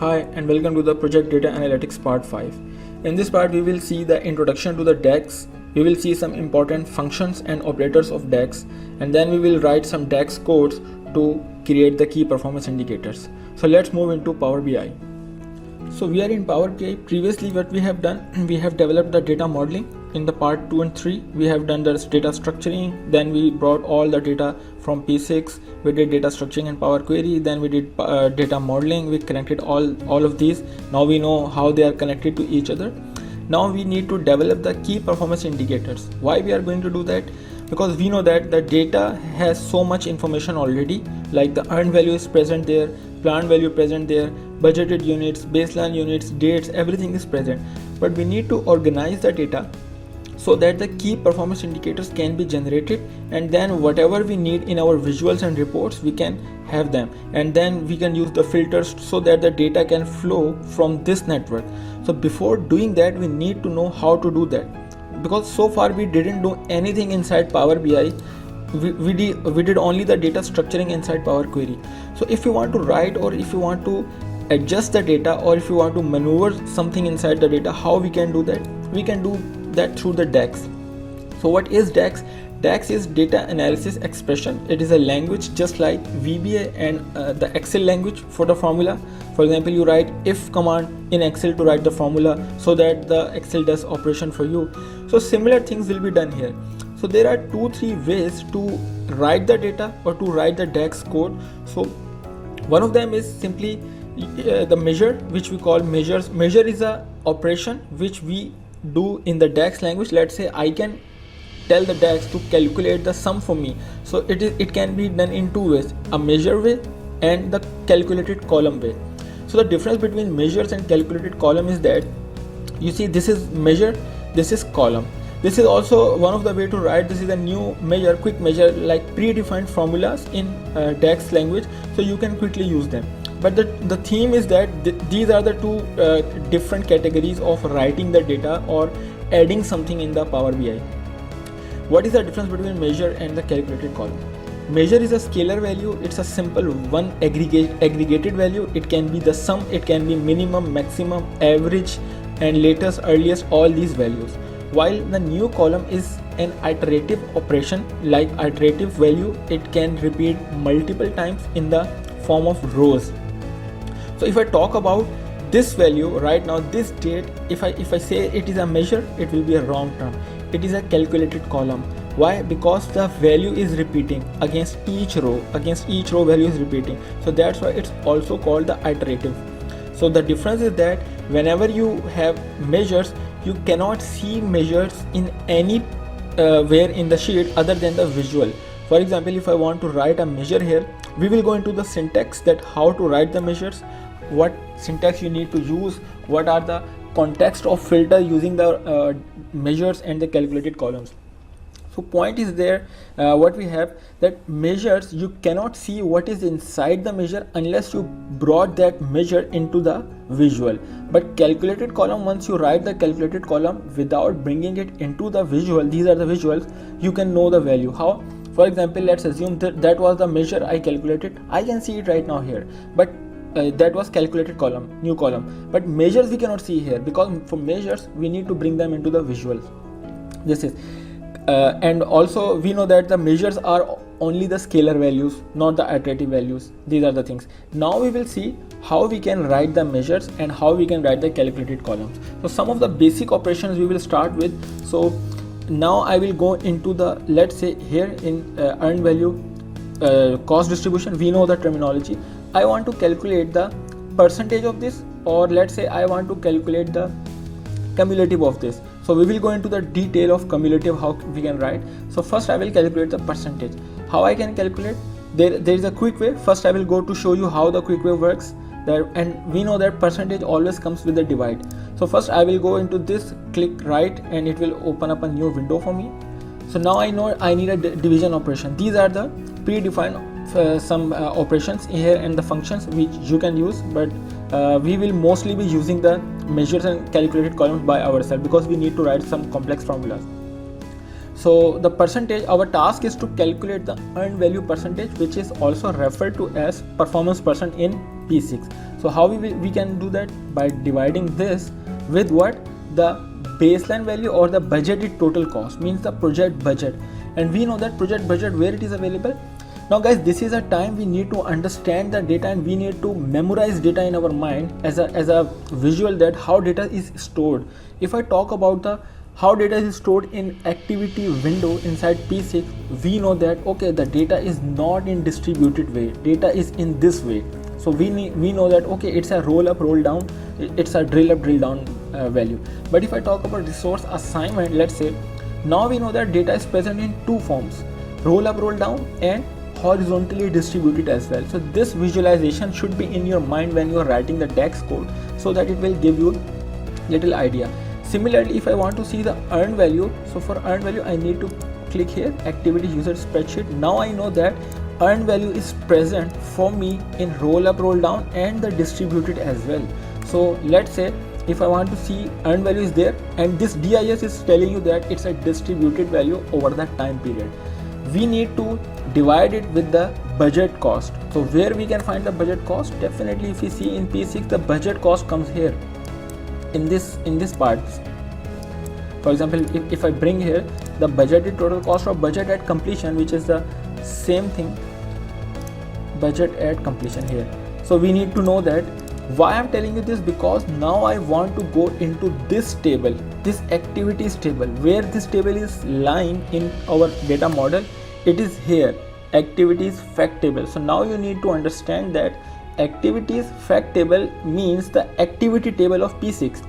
Hi and welcome to the Project Data Analytics Part 5. In this part we will see the introduction to the DAX, we will see some important functions and operators of DAX, and then we will write some DAX codes to create the key performance indicators. So let's move into Power BI. So we are in Power BI. Previously what we have done, we have developed the data modeling. In the part 2 and 3 we have done the data structuring, then we brought all the data from P6, we did data structuring and Power Query, then we did data modeling, we connected all of these. Now we know how they are connected to each other. Now we need to develop the key performance indicators. Why we are going to do that? Because we know that the data has so much information already, like the earned value is present there, planned value present there, budgeted units, baseline units, dates, everything is present. But we need to organize the data so that the key performance indicators can be generated, and then whatever we need in our visuals and reports we can have them, and then we can use the filters so that the data can flow from this network. So before doing that we need to know how to do that, because so far we didn't do anything inside Power BI. We did only the data structuring inside Power Query. So if you want to write, or if you want to adjust the data, or if you want to maneuver something inside the data, how we can do that? We can do that through the DAX. So what is DAX? DAX is data analysis expression. It is a language just like VBA and the Excel language for the formula. For example, you write if command in Excel to write the formula so that the Excel does operation for you. So similar things will be done here. So there are 2-3 ways to write the data or to write the DAX code. So one of them is simply the measure, which we call measures. Measure is a operation which we do in the DAX language. Let's say I can tell the DAX to calculate the sum for me. So it can be done in 2 ways, a measure way and the calculated column way. So the difference between measures and calculated column is that, you see, this is measure, this is column. This is also one of the way to write. This is a new measure, quick measure, like predefined formulas in DAX language, so you can quickly use them. But the theme is that these are the two different categories of writing the data or adding something in the Power BI. What is the difference between measure and the calculated column? Measure is a scalar value. It's a simple one aggregated value. It can be the sum, it can be minimum, maximum, average, and latest, earliest, all these values. While the new column is an iterative operation, like iterative value, it can repeat multiple times in the form of rows. So if I talk about this value right now, this date, if I say it is a measure, it will be a wrong term. It is a calculated column. Why? Because the value is repeating against each row value is repeating. So that's why it's also called the iterative. So the difference is that whenever you have measures, you cannot see measures in any where in the sheet other than the visual. For example, if I want to write a measure here, we will go into the syntax, that how to write the measures, what syntax you need to use, what are the context of filter using the measures and the calculated columns. So point is there, what we have, that measures, you cannot see what is inside the measure unless you brought that measure into the visual. But calculated column, once you write the calculated column without bringing it into the visual, these are the visuals, you can know the value. How? For example, let's assume that was the measure I calculated. I can see it right now here, but that was calculated column, new column. But measures we cannot see here, because for measures we need to bring them into the visuals. This is and also we know that the measures are only the scalar values, not the iterative values. These are the things. Now we will see how we can write the measures and how we can write the calculated columns. So some of the basic operations we will start with. So now I will go into the, let's say here in earned value cost distribution, we know the terminology. I want to calculate the percentage of this, or let's say I want to calculate the cumulative of this. So we will go into the detail of cumulative, how we can write. So first I will calculate the percentage. How I can calculate? There is a quick way. First I will go to show you how the quick way works. And we know that percentage always comes with the divide. So first I will go into this, click right, and it will open up a new window for me. So now I know I need a division operation. These are the predefined some operations here and the functions which you can use, but we will mostly be using the measures and calculated columns by ourselves, because we need to write some complex formulas. So the percentage, our task is to calculate the earned value percentage, which is also referred to as performance percent in P6. So how we can do that? By dividing this with what? The baseline value or the budgeted total cost, means the project budget. And we know that project budget, where it is available. Now guys, this is a time we need to understand the data and we need to memorize data in our mind as a visual, that how data is stored. If I talk about the how data is stored in activity window inside P6, we know that okay, the data is not in distributed way, data is in this way. So we know that okay, it's a roll up roll down, it's a drill up drill down value. But if I talk about resource assignment, let's say, now we know that data is present in two forms, roll up roll down and horizontally distributed as well. So this visualization should be in your mind when you are writing the DAX code, so that it will give you little idea. Similarly, if I want to see the earned value, so for earned value I need to click here, activity user spreadsheet. Now I know that earned value is present for me in roll up roll down and the distributed as well. So let's say if I want to see earned value is there, and this DIS is telling you that it's a distributed value over that time period, we need to divide it with the budget cost. So where we can find the budget cost? Definitely if we see in P6, the budget cost comes here in this part. For example, if I bring here the budgeted total cost or budget at completion, which is the same thing, budget at completion here. So we need to know that. Why I'm telling you this? Because now I want to go into this table, this activities table, where this table is lying in our data model. It is here, activities fact table. So now you need to understand that activities fact table means the activity table of P6.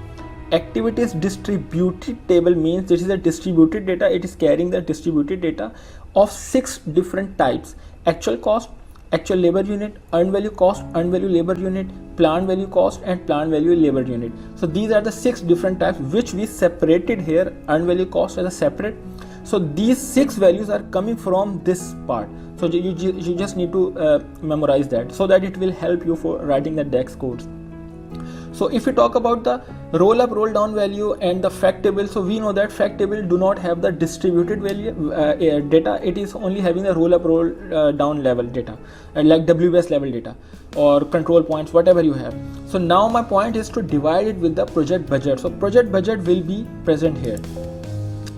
Activities distributed table means this is a distributed data. It is carrying the distributed data of 6 different types: actual cost, actual labor unit, earned value cost, earned value labor unit, planned value cost, and planned value labor unit. So these are the 6 different types which we separated here. Earned value cost as a separate. So these 6 values are coming from this part. So you just need to memorize that, so that it will help you for writing the DAX codes. So if we talk about the roll up roll down value and the fact table, so we know that fact table do not have the distributed value data. It is only having the roll up roll down level data, like WS level data or control points, whatever you have. So now my point is to divide it with the project budget. So project budget will be present here.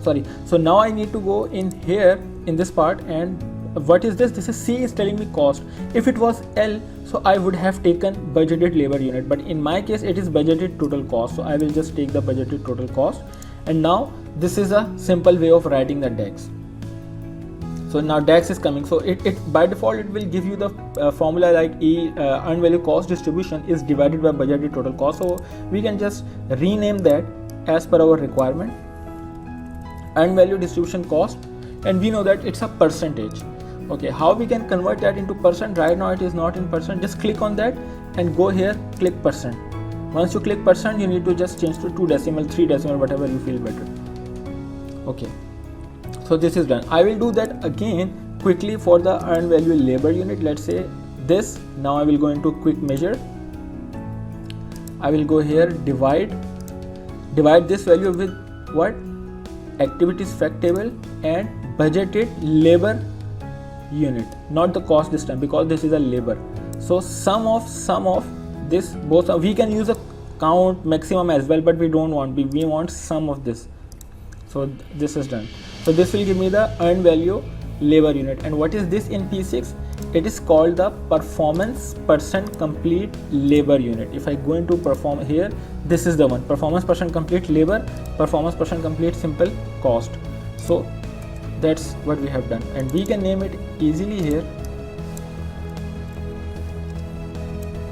Sorry, so now I need to go in here in this part, and what is this? This is C is telling me cost. If it was L, so I would have taken budgeted labor unit, but in my case it is budgeted total cost, so I will just take the budgeted total cost. And now this is a simple way of writing the DAX. So now DAX is coming, so it by default it will give you the formula like earned value cost distribution is divided by budgeted total cost. So we can just rename that as per our requirement, earned value distribution cost, and we know that it's a percentage. Okay, how we can convert that into percent? Right now it is not in percent. Just click on that and go here, click percent. Once you click percent, you need to just change to 2 decimal, 3 decimal, whatever you feel better. Okay, so this is done. I will do that again quickly for the earned value labor unit. Let's say this. Now I will go into quick measure. I will go here, divide this value with what? Activities fact table and budgeted labor unit, not the cost this time because this is a labor. So sum of this, both we can use a count maximum as well, but we don't want, we want sum of this. So this is done. So this will give me the earned value labor unit. And what is this in P6? It is called the performance percent complete labor unit. If I go into perform here, this is the one, performance percent complete labor, performance percent complete simple cost. So that's what we have done, and we can name it easily here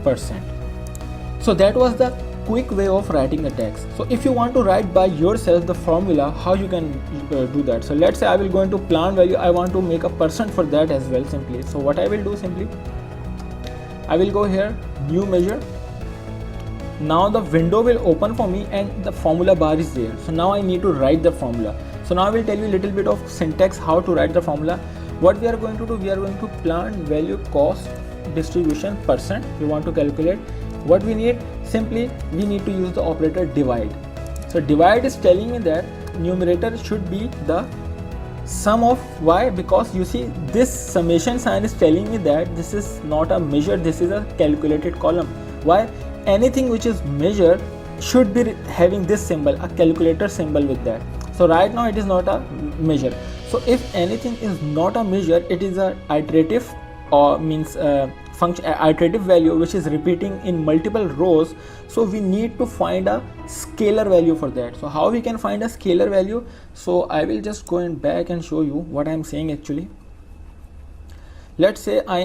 percent. So that was the quick way of writing the DAX. So if you want to write by yourself the formula, how you can do that? So let's say I will go into plan value. I want to make a percent for that as well simply. So what I will do simply, I will go here, new measure. Now the window will open for me and the formula bar is there. So now I need to write the formula. So now I will tell you a little bit of syntax how to write the formula. What we are going to do, we are going to plan value cost distribution percent. We want to calculate. What we need, simply we need to use the operator divide. So divide is telling me that numerator should be the sum of, why? Because you see this summation sign is telling me that this is not a measure, this is a calculated column. Why? Anything which is measured should be having this symbol, a calculator symbol with that. So right now it is not a measure. So if anything is not a measure, it is a iterative, or means function iterative value which is repeating in multiple rows. So we need to find a scalar value for that. So how we can find a scalar value? So I will just go back and show you what I am saying actually. Let's say I